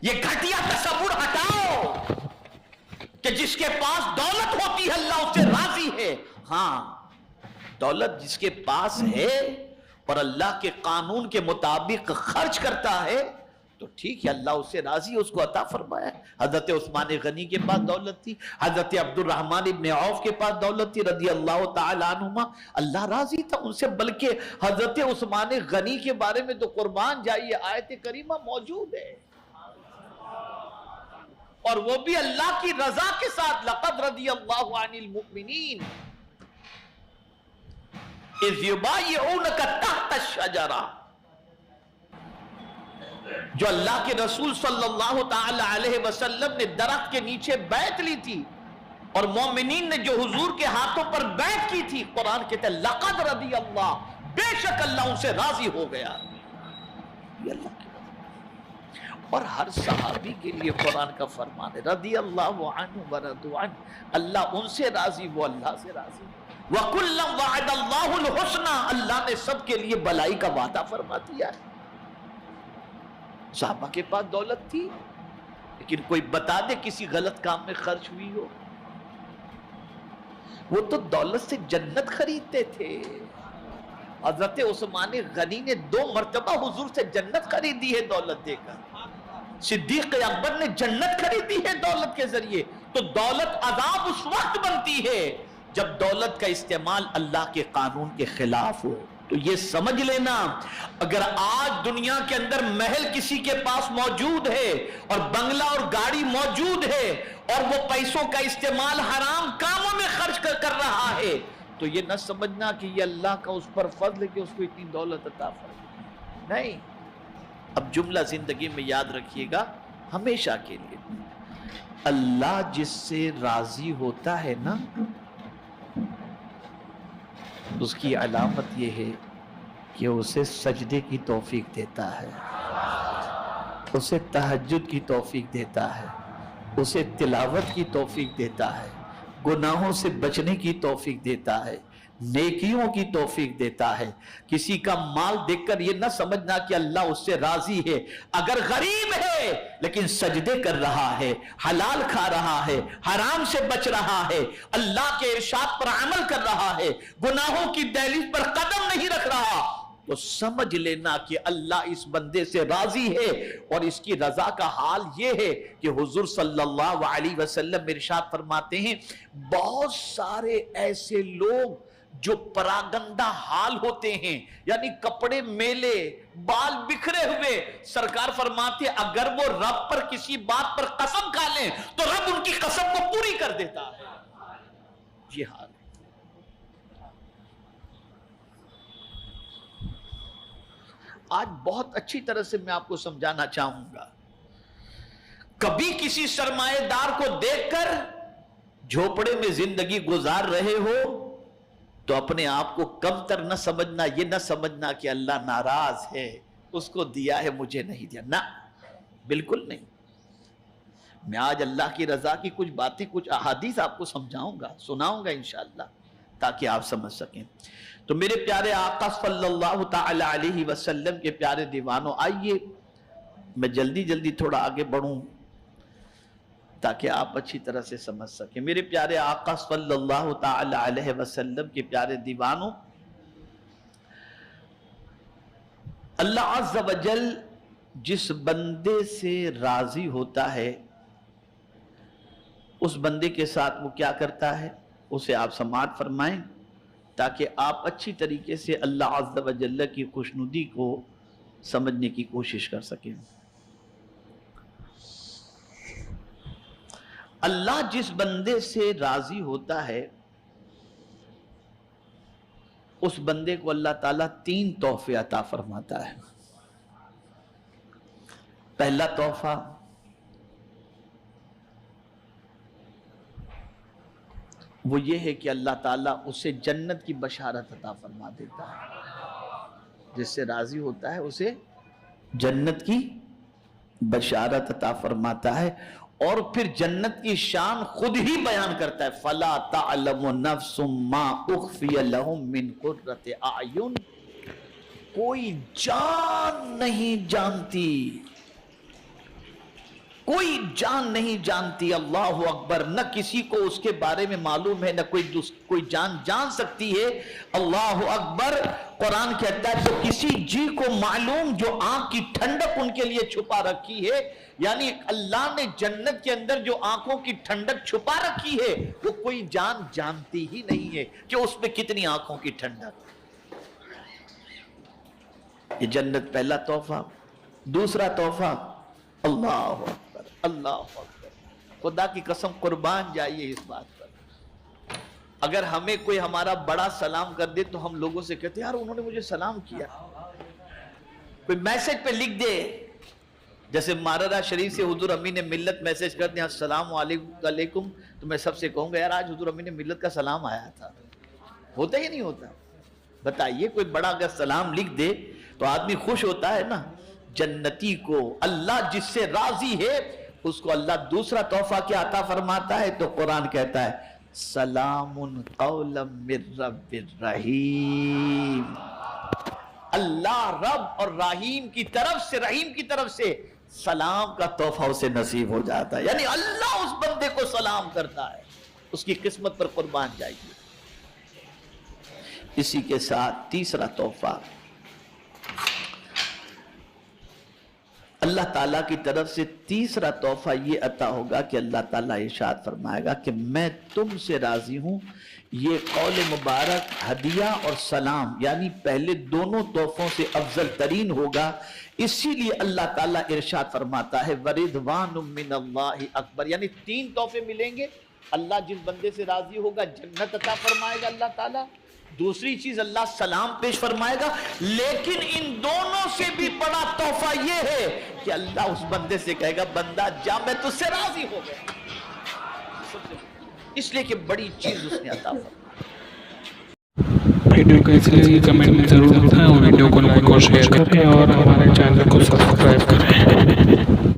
یہ گھٹیا تصور ہٹاؤ کہ جس کے پاس دولت ہوتی ہے اللہ اس سے راضی ہے. ہاں دولت جس کے پاس ہے اور اللہ کے قانون کے مطابق خرچ کرتا ہے تو ٹھیک ہے، اللہ اس سے راضی ہے، اس کو عطا فرمایا. حضرت عثمان غنی کے پاس دولت تھی، حضرت عبد الرحمن ابن عوف کے پاس دولت تھی رضی اللہ تعالی عنہما، اللہ راضی تھا ان سے. بلکہ حضرت عثمان غنی کے بارے میں تو قربان جائیے آیت کریمہ موجود ہے، اور وہ بھی اللہ کی رضا کے ساتھ. لقد رضی اللہ عن المؤمنین اذ یبایعونک تحت الشجرہ. جو اللہ کے رسول صلی اللہ تعالی علیہ وسلم نے درخت کے نیچے بیعت لی تھی اور مومنین نے جو حضور کے ہاتھوں پر بیعت کی تھی، قرآن کہتا ہے لقد رضی اللہ، بے شک اللہ ان سے راضی ہو گیا. یہ اللہ کی رضا. اور ہر صحابی کے لیے قرآن کا فرمان ہے رضی اللہ عنہ ورضوا عنہ، اللہ ان سے راضی، وہ اللہ سے راضی. وَكُلًّا وَعَدَ اللَّهُ الْحُسْنَى، اللہ نے سب کے لیے بلائی کا وعدہ فرما دیا ہے. صحابہ کے پاس دولت تھی لیکن کوئی بتا دے کسی غلط کام میں خرچ ہوئی ہو. وہ تو دولت سے جنت خریدتے تھے. حضرت عثمان غنی نے 2 مرتبہ حضور سے جنت خریدی ہے دولت دے کر. صدیق اکبر نے جنت خریدی ہے دولت کے ذریعے. تو دولت عذاب اس وقت بنتی ہے جب دولت کا استعمال اللہ کے قانون کے خلاف ہو. تو یہ سمجھ لینا، اگر آج دنیا کے اندر محل کسی کے پاس موجود ہے اور بنگلہ اور گاڑی موجود ہے اور وہ پیسوں کا استعمال حرام کاموں میں خرچ کر رہا ہے تو یہ نہ سمجھنا کہ یہ اللہ کا اس پر فضل ہے کہ اس کو اتنی دولت عطا فرمائی. نہیں. اب جملہ زندگی میں یاد رکھیے گا ہمیشہ کے لیے، اللہ جس سے راضی ہوتا ہے نا اس کی علامت یہ ہے کہ اسے سجدے کی توفیق دیتا ہے، اسے تہجد کی توفیق دیتا ہے، اسے تلاوت کی توفیق دیتا ہے، گناہوں سے بچنے کی توفیق دیتا ہے، نیکیوں کی توفیق دیتا ہے. کسی کا مال دیکھ کر یہ نہ سمجھنا کہ اللہ اس سے راضی ہے. اگر غریب ہے لیکن سجدے کر رہا ہے، حلال کھا رہا ہے، حرام سے بچ رہا ہے، اللہ کے ارشاد پر عمل کر رہا ہے، گناہوں کی دہلیز پر قدم نہیں رکھ رہا، تو سمجھ لینا کہ اللہ اس بندے سے راضی ہے. اور اس کی رضا کا حال یہ ہے کہ حضور صلی اللہ علیہ وسلم ارشاد فرماتے ہیں بہت سارے ایسے لوگ جو پراگندہ حال ہوتے ہیں، یعنی کپڑے میلے، بال بکھرے ہوئے، سرکار فرماتے اگر وہ رب پر کسی بات پر قسم کھا لیں تو رب ان کی قسم کو پوری کر دیتا ہے. یہ حال ہے. آج بہت اچھی طرح سے میں آپ کو سمجھانا چاہوں گا، کبھی کسی سرمایہ دار کو دیکھ کر جھوپڑے میں زندگی گزار رہے ہو تو اپنے آپ کو کم تر نہ سمجھنا، یہ نہ سمجھنا کہ اللہ ناراض ہے، اس کو دیا ہے مجھے نہیں دیا. نہ، بالکل نہیں. میں آج اللہ کی رضا کی کچھ باتیں، کچھ احادیث آپ کو سمجھاؤں گا، سناؤں گا انشاءاللہ تاکہ آپ سمجھ سکیں. تو میرے پیارے آقا صلی اللہ تعالی علیہ وسلم کے پیارے دیوانوں، آئیے میں جلدی تھوڑا آگے بڑھوں تاکہ آپ اچھی طرح سے سمجھ سکیں. میرے پیارے آقا صلی اللہ تعالی علیہ وسلم کے پیارے دیوانوں، اللہ عز و جل جس بندے سے راضی ہوتا ہے اس بندے کے ساتھ وہ کیا کرتا ہے اسے آپ سماعت فرمائیں تاکہ آپ اچھی طریقے سے اللہ عز و جل کی خوشنودی کو سمجھنے کی کوشش کر سکیں. اللہ جس بندے سے راضی ہوتا ہے اس بندے کو اللہ تعالیٰ 3 تحفے عطا فرماتا ہے. پہلا تحفہ وہ یہ ہے کہ اللہ تعالیٰ اسے جنت کی بشارت عطا فرما دیتا ہے. جس سے راضی ہوتا ہے اسے جنت کی بشارت عطا فرماتا ہے اور پھر جنت کی شان خود ہی بیان کرتا ہے. فَلَا تَعْلَمُ نَفْسٌ مَا أُخْفِيَ لَهُم مِّن قُرَّةِ أَعْيُنٍ، کوئی جان نہیں جانتی کوئی جان نہیں جانتی، اللہ اکبر، نہ کسی کو اس کے بارے میں معلوم ہے، نہ کوئی جان سکتی ہے، اللہ اکبر۔ قرآن کہتا ہے تو کسی جی کو معلوم جو آنکھ کی ٹھنڈک ان کے لیے چھپا رکھی ہے، یعنی اللہ نے جنت کے اندر جو آنکھوں کی ٹھنڈک چھپا رکھی ہے وہ کوئی جان جانتی ہی نہیں ہے کہ اس میں کتنی آنکھوں کی ٹھنڈک۔ یہ جنت پہلا تحفہ۔ دوسرا تحفہ، اللہ اکبر، اللہ اکبر، خدا کی قسم قربان جائیے اس بات پر۔ اگر ہمیں کوئی ہمارا بڑا سلام کر دے تو ہم لوگوں سے کہتے ہیں یار انہوں نے مجھے سلام کیا، کوئی میسج پہ لکھ دے، جیسے ماررہ شریف سے حضور امی نے ملت میسج کر دیا السلام علیکم، تو میں سب سے کہوں گا یار آج حضور امی نے ملت کا سلام آیا تھا، ہوتا ہی نہیں ہوتا؟ بتائیے، کوئی بڑا اگر سلام لکھ دے تو آدمی خوش ہوتا ہے نا۔ جنتی کو اللہ جس سے راضی ہے اس کو اللہ دوسرا تحفہ کیا عطا فرماتا ہے؟ تو قرآن کہتا ہے سلام قولا من رب الرحیم۔ اللہ رب اور رحیم کی طرف سے سلام کا تحفہ اسے نصیب ہو جاتا ہے، یعنی اللہ اس بندے کو سلام کرتا ہے، اس کی قسمت پر قربان جائیے۔ اسی کے ساتھ تیسرا تحفہ اللہ تعالیٰ کی طرف سے، تیسرا تحفہ یہ عطا ہوگا کہ اللہ تعالیٰ ارشاد فرمائے گا کہ میں تم سے راضی ہوں۔ یہ قول مبارک ہدیہ اور سلام یعنی پہلے دونوں تحفوں سے افضل ترین ہوگا، اسی لیے اللہ تعالیٰ ارشاد فرماتا ہے وَرِضْوَانٌ مِّنَ اللَّهِ اکبر، یعنی تین تحفے ملیں گے۔ اللہ جس بندے سے راضی ہوگا جنت عطا فرمائے گا اللہ تعالیٰ، دوسری چیز اللہ سلام پیش فرمائے گا، لیکن ان دونوں سے بھی بڑا تحفہ یہ ہے کہ اللہ اس بندے سے کہے گا بندہ جا میں تجھ سے راضی ہو گیا، اس لیے کہ بڑی چیز اس نے عطا فرمائی۔ ویڈیو کیسی لگی کمنٹ میں ضرور بتائیں، اور ویڈیو کو لائک اور شیئر کریں اور ہمارے چینل کو سبسکرائب کریں۔